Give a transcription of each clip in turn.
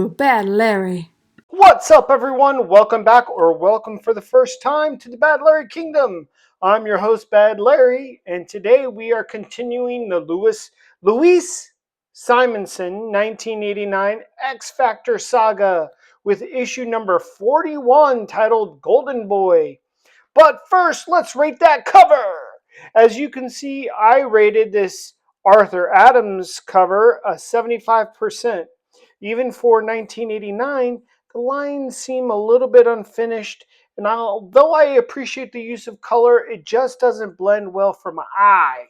to Bad Larry. What's up, everyone? Welcome back, or welcome for the first time to the Bad Larry Kingdom. I'm your host, Bad Larry, and today we are continuing the Louise Simonson 1989 X Factor saga with issue number 41 titled Golden Boy. But first, let's rate that cover. As you can see, I rated this Arthur Adams cover a 75%. Even for 1989, the lines seem a little bit unfinished, and although I appreciate the use of color, it just doesn't blend well for my eye.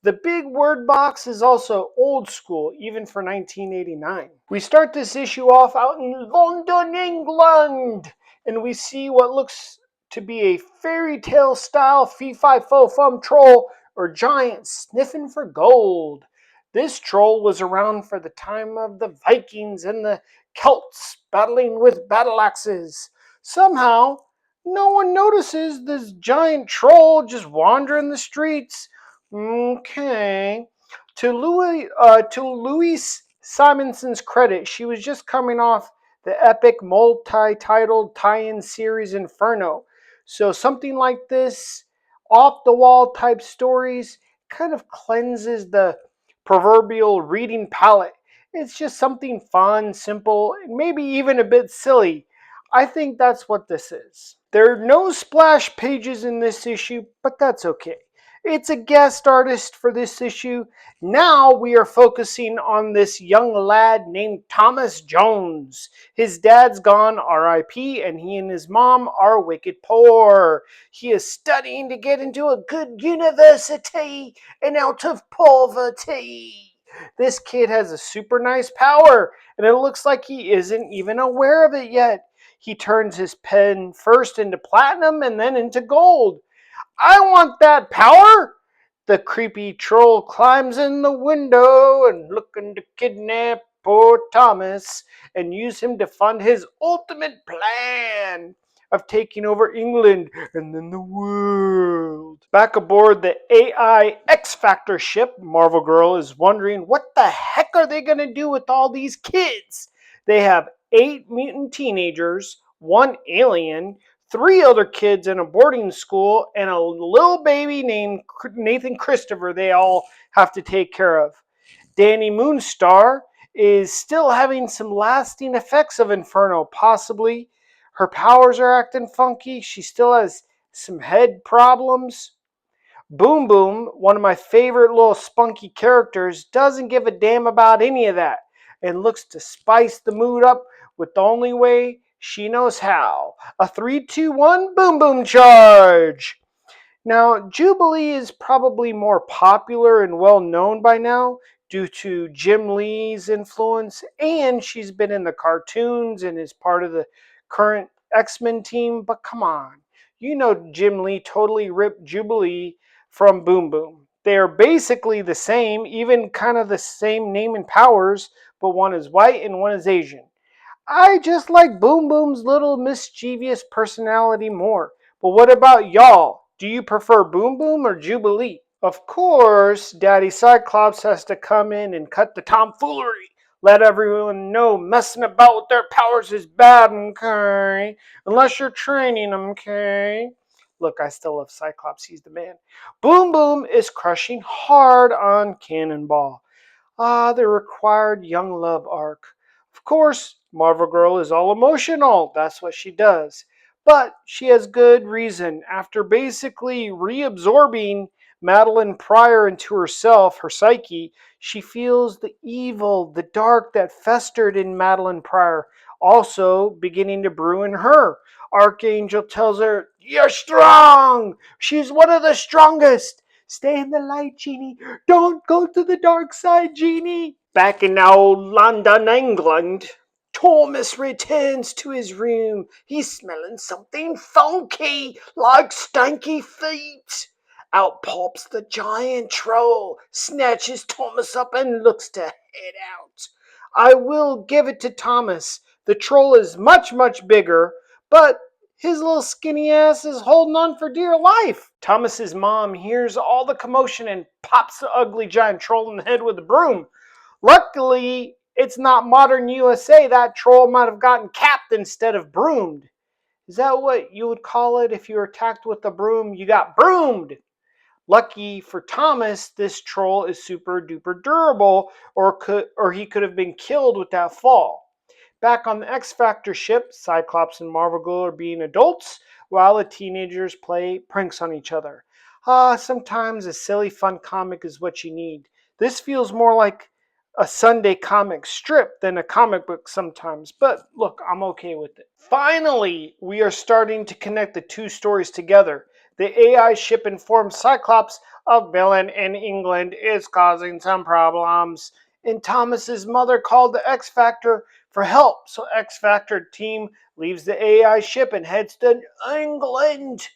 The big word box is also old school, even for 1989. We start this issue off out in London, England, and we see what looks to be a fairy tale style fee-fi-fo-fum troll or giant sniffing for gold. This troll was around for the time of the Vikings and the Celts battling with battle axes. Somehow, no one notices this giant troll just wandering the streets. Okay. To Louise Simonson's credit, she was just coming off the epic multi-titled tie-in series Inferno. So something like this, off-the-wall type stories, kind of cleanses the proverbial reading palette. It's just something fun, simple, and maybe even a bit silly. I think that's what this is. There are no splash pages in this issue, but that's okay. It's a guest artist for this issue. Now we are focusing on this young lad named Thomas Jones. His dad's gone RIP, and he and his mom are wicked poor. He is studying to get into a good university and out of poverty. This kid has a super nice power, and it looks like he isn't even aware of it yet. He turns his pen first into platinum and then into gold. I want that power! The creepy troll climbs in the window and looking to kidnap poor Thomas and use him to fund his ultimate plan of taking over England and then the world. Back aboard the AI X Factor ship, Marvel Girl is wondering what the heck are they going to do with all these kids? They have 8 mutant teenagers, 1 alien, 3 other kids in a boarding school, and a little baby named Nathan Christopher they all have to take care of. Danny Moonstar is still having some lasting effects of Inferno, possibly. Her powers are acting funky. She still has some head problems. Boom Boom, one of my favorite little spunky characters, doesn't give a damn about any of that and looks to spice the mood up with the only way she knows how. A 3-2-1 Boom Boom charge! Now, Jubilee is probably more popular and well known by now due to Jim Lee's influence, and she's been in the cartoons and is part of the current X-Men team, but come on. You know Jim Lee totally ripped Jubilee from Boom Boom. They are basically the same, even kind of the same name and powers, but one is white and one is Asian. I just like Boom Boom's little mischievous personality more. But what about y'all? Do you prefer Boom Boom or Jubilee? Of course, Daddy Cyclops has to come in and cut the tomfoolery. Let everyone know messing about with their powers is bad, okay? Unless you're training them, okay? Look, I still love Cyclops. He's the man. Boom Boom is crushing hard on Cannonball. The required young love arc. Of course, Marvel Girl is all emotional. That's what she does. But she has good reason. After basically reabsorbing Madeline Pryor into herself, her psyche, she feels the evil, the dark that festered in Madeline Pryor, also beginning to brew in her. Archangel tells her, "You're strong! She's one of the strongest! Stay in the light, Genie! Don't go to the dark side, Genie!" Back in old London, England, Thomas returns to his room. He's smelling something funky, like stanky feet. Out pops the giant troll, snatches Thomas up and looks to head out. I will give it to Thomas. The troll is much, much bigger, but his little skinny ass is holding on for dear life. Thomas's mom hears all the commotion and pops the ugly giant troll in the head with a broom. Luckily, It's not modern USA. That troll might have gotten capped instead of broomed. Is that what you would call it if you were attacked with a broom? You got broomed. Lucky for Thomas, this troll is super duper durable, or he could have been killed with that fall. Back on the X Factor ship, Cyclops and Marvel Girl are being adults while the teenagers play pranks on each other. Sometimes a silly fun comic is what you need. This feels more like a Sunday comic strip than a comic book sometimes, but look, I'm okay with it. Finally, we are starting to connect the two stories together. The AI ship informs Cyclops a villain in England is causing some problems, and Thomas's mother called the X Factor for help. So X Factor team leaves the AI ship and heads to England.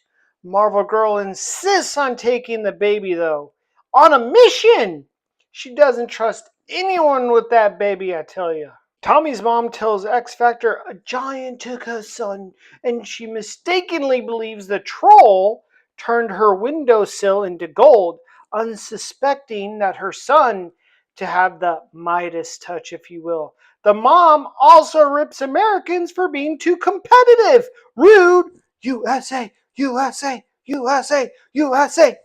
Marvel Girl insists on taking the baby though, on a mission. She doesn't trust anyone with that baby, I tell you. Tommy's mom tells X Factor a giant took her son, and she mistakenly believes the troll turned her windowsill into gold, unsuspecting that her son to have the Midas touch, if you will. The mom also rips Americans for being too competitive. Rude. USA, USA, USA, USA.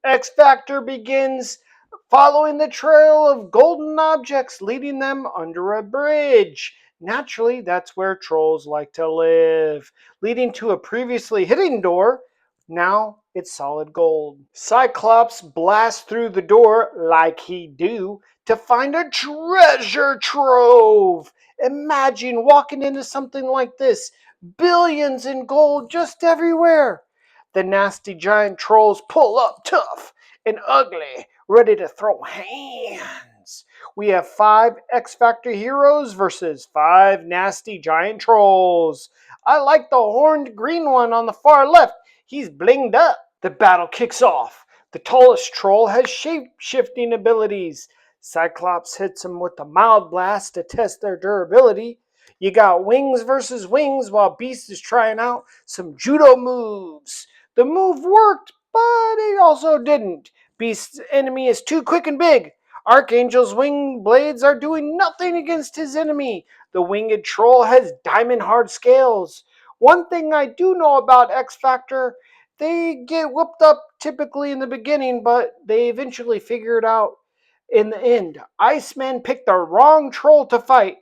X Factor begins following the trail of golden objects, leading them under a bridge. Naturally, that's where trolls like to live, leading to a previously hidden door. Now it's solid gold. Cyclops blasts through the door like he do to find a treasure trove. Imagine walking into something like this. Billions in gold just everywhere. The nasty giant trolls pull up tough and ugly, ready to throw hands. We have 5 X Factor heroes versus 5 nasty giant trolls. I like the horned green one on the far left. He's blinged up. The battle kicks off. The tallest troll has shape-shifting abilities. Cyclops hits him with a mild blast to test their durability. You got wings versus wings while Beast is trying out some judo moves. The move worked, but it also didn't. Beast's enemy is too quick and big. Archangel's wing blades are doing nothing against his enemy. The winged troll has diamond hard scales. One thing I do know about X Factor, they get whooped up typically in the beginning, but they eventually figure it out in the end. Iceman picked the wrong troll to fight.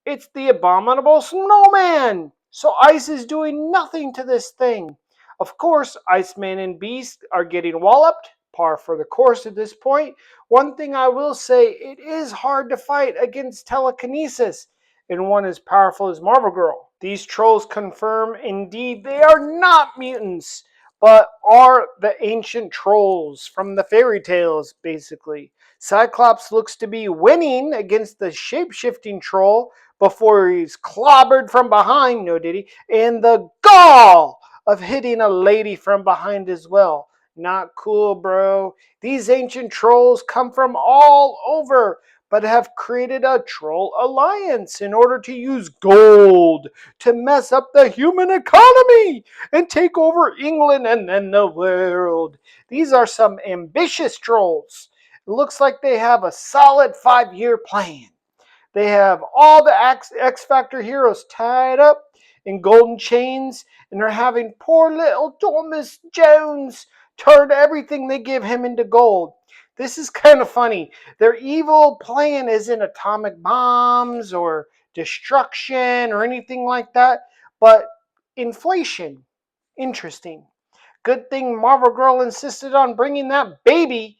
It's the abominable snowman. So ice is doing nothing to this thing. Of course, Iceman and Beast are getting walloped, par for the course at this point. One thing I will say, it is hard to fight against telekinesis and one as powerful as Marvel Girl. These trolls confirm indeed they are not mutants, but are the ancient trolls from the fairy tales, basically. Cyclops looks to be winning against the shape-shifting troll before he's clobbered from behind, no diddy, and the gall of hitting a lady from behind as well. Not cool, bro. These ancient trolls come from all over, but have created a troll alliance in order to use gold to mess up the human economy and take over England and then the world. These are some ambitious trolls. It looks like they have a solid 5-year plan. They have all the X Factor heroes tied up in golden chains, and they're having poor little Thomas Jones turn everything they give him into gold. This is kind of funny. Their evil plan isn't atomic bombs or destruction or anything like that, but inflation. Interesting. Good thing Marvel Girl insisted on bringing that baby.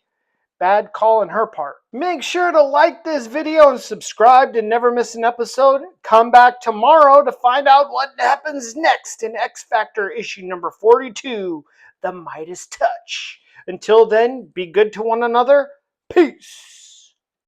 Bad call on her part. Make sure to like this video and subscribe to never miss an episode. Come back tomorrow to find out what happens next in X Factor issue number 42, The Midas Touch. Until then, be good to one another. Peace.